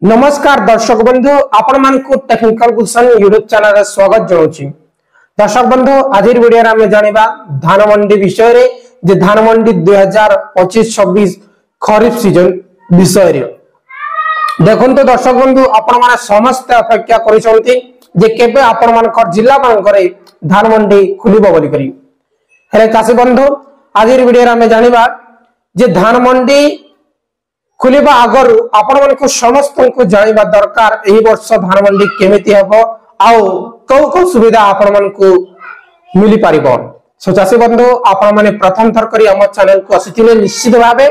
नमस्कार दर्शक बंधु आपण मानकु टेक्निकल गुलशन यूट्यूब चैनल रे स्वागत जणाउछि। दर्शक बंधु आज वीडियो रे हम जानिबा धान मंडी विषय रे जे धान मंडी 2025-26 खरीफ सीजन विषय रे। देखंतु दर्शक बंधु आपण माने समस्त अपेक्षा करिसंती जे केबे आपण मानकर जिल्ला मानकरे धान मंडी खुलिबो बोली करी। हेले चासी बंधु आज वीडियो रे हम जानिबा जे धान मंडी खुलिबा आगर आपण मानकु समस्त को जानिबा दरकार एही वर्ष धान मंडी केमिति हबो आउ को सुविधा आपण मानकु मिली पारिबो। सो चासी बंधु आपण माने प्रथम थर करी हम चैनल को आसिथिले निश्चित भाबे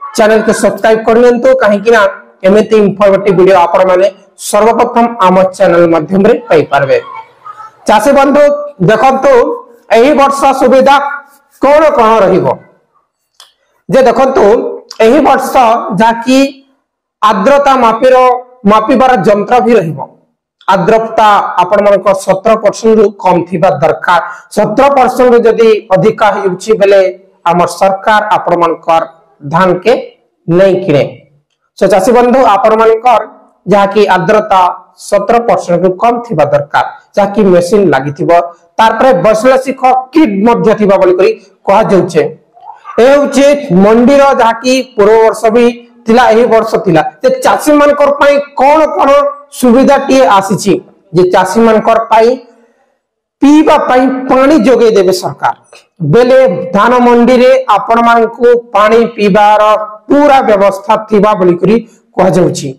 चैनल को सब्सक्राइब करनियंतु काहे कि ना एमिति इंफॉर्मेटिव वीडियो आपण माने सर्वप्रथम हम चैनल माध्यम रे पाई पारबे। चासी बंधु देखंतु एही वर्ष सुविधा कोन कोन रहिबो जे देखंतु एही वर्ष जाकी आर्द्रता मापिबार यंत्र भी रहिबो। आर्द्रता आपण मानक 17% रु कम थिबा दरकार। 17% रु जदी अधिक हेउछि बेले हमर सरकार आपण मानकर धान के नहीं किने। सो चासी बंधु आपण मानकर जाकी आर्द्रता 17% रु कम थिबा दरकार जाकी मशीन लागि थिबो तार पर वैश्लेषिक किट मध्य थिबा बोली करी कहा जाउछे। मंडी जाकी पूर्व वर्ष भी थिला एही वर्ष थिला ते चासी मानकर पई कोन कोन सुविधा टी आसीची जे चासी मानकर पई पीबा पई पानी जोगे देबे सरकार बेले धान मंडी रे आपण मानकु पानी पीबार पूरा व्यवस्था थिबा बोली करी कह जाउची।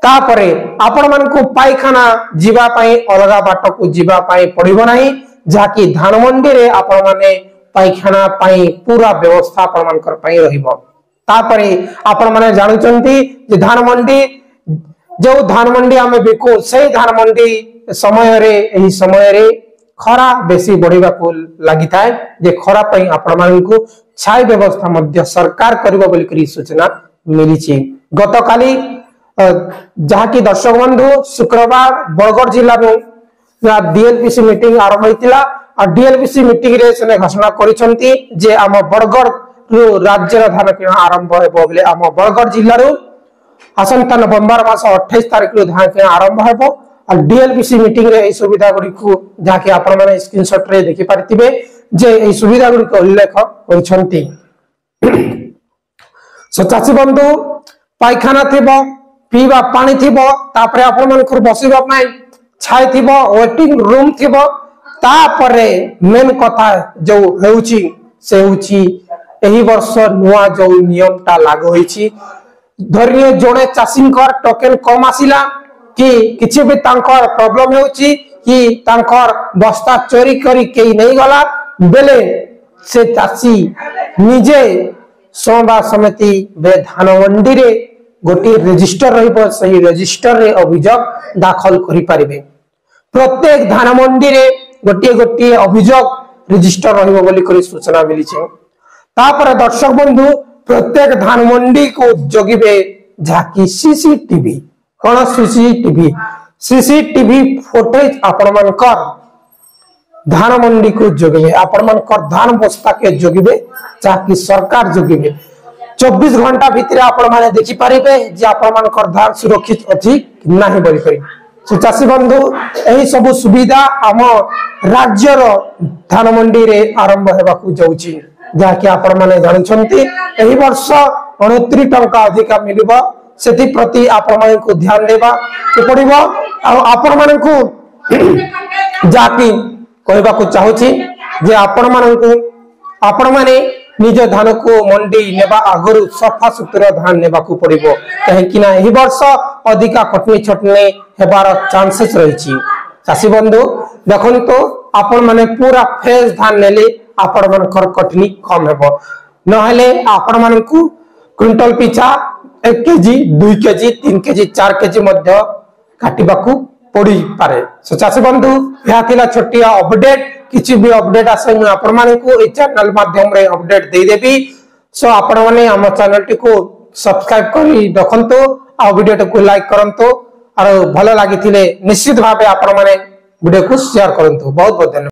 तापरे आपण मानकु पाइखाना जीवा पई अलगा बाट को जीवा पई पड़िबो नाही जाकी धान मंडी रे आपण माने पाइखाना पाई पूरा व्यवस्था आपण मानकर पाई रहिबो। तापरे आपण माने जानुचंती जे धान मंडी जो धान मंडी हमें बिकु से धान मंडी समय रे एही समय रे खरा बेसी बढ़िबा को लागि थाए जे खरा पई आपण मानकु छाई व्यवस्था मध्य सरकार करिबो बोली करी सूचना मिलिछि। गतकाली जहाकी दर्शक बंधु शुक्रवार बरगढ़ जिल्ला रो डीएलपीसी मीटिंग आरंभ होइतिला और डीएलपीसी मीटिंग रे सने घोषणा करिसंती जे आम बरगढ़ रो राज्य धान किणा आरंभ हेबो बोले आम बरगढ़ जिल्ला रो आसंता नवंबर मास 28 तारिख रो धान किणा आरंभ हेबो और डीएलपीसी मीटिंग रे ए सुविधा गुडी को जाके आपण माने स्क्रीनशॉट रे देखि पारतिबे जे ए सुविधा गुडी को उल्लेख करिसंती। सो चाची बंधु पाइखाना थिबो पीबा पानी थिबो तापरे आपण मानकर बसिबा पई छाई थिबो वेटिंग रूम थिबो तापरे मेन कथा जो हेउची से हेउची एही वर्ष नुआ जो नियम ता लागू होईची धरिए जोने चासिंकर टोकन कम आसिला कि किछि भी तांकर प्रॉब्लम हेउची कि तांकर बस्ता चोरी करी केई नहीं गला बेले से चासी निजे सोमवार समिति बे धान मंडी रे गोटी रजिस्टर रहिबो सही रजिस्टर रे अभियोग दाखल करि पारिबे। प्रत्येक धान मंडी रे गोटे गोटे अभियोग रजिस्टर रहिबो बोली करी सूचना मिली छै। तापर दर्शक बंधु प्रत्येक धान मंडी को जगिबे जाकी सीसीटीवी कोन सीसीटीवी फुटेज आपण मानकर धान मंडी को जगिबे आपण मानकर धान बस्ता के जगिबे जाकी सरकार जगिबे 24 घंटा भीतर आपण माने देखि पारिबे जे आपण मानकर धान सुरक्षित अछि नाही बोली करी। चासी बंधु एही सब सुविधा आम राज्य धान मंडी रे आरंभ हेबाकू जाउची जाकी आपण माने जानुछंती एही वर्ष 29 टंका अधिक मिलिबो सेति प्रति आपण माने को ध्यान देबा के पड़िबो आ आपण माने को जाकी कहबा को चाहूची जे आपण माने निज धान को मंडी नेबा आगरु सफा सुतरा धान नेबा को पड़िबो कहे कि ना एही वर्ष अधिका कटनी छटनी हेबार चांसेस रहिछि। चासी बंधु देखन तो आपण माने पूरा फ्रेश धान नेले आपण मानकर कटनी कम हेबो नहले आपण मानकु क्विंटल पिछा 1 केजी 2 केजी 3 केजी 4 केजी मध्य काटिबाकू पड़ी पारे। सो चासी बंधु या थिला छोटिया अपडेट किछि भी अपडेट आसे मु आपण मानकु ए चैनल माध्यम रे अपडेट दे देबी। सो आपण माने हम चैनल टी को सब्सक्राइब करी रखंतो आ वीडियो को लाइक करंतो और भलो लागि थिले निश्चित भाबे आपण माने वीडियो को शेयर करंतो। बहुत बहुत धन्यवाद।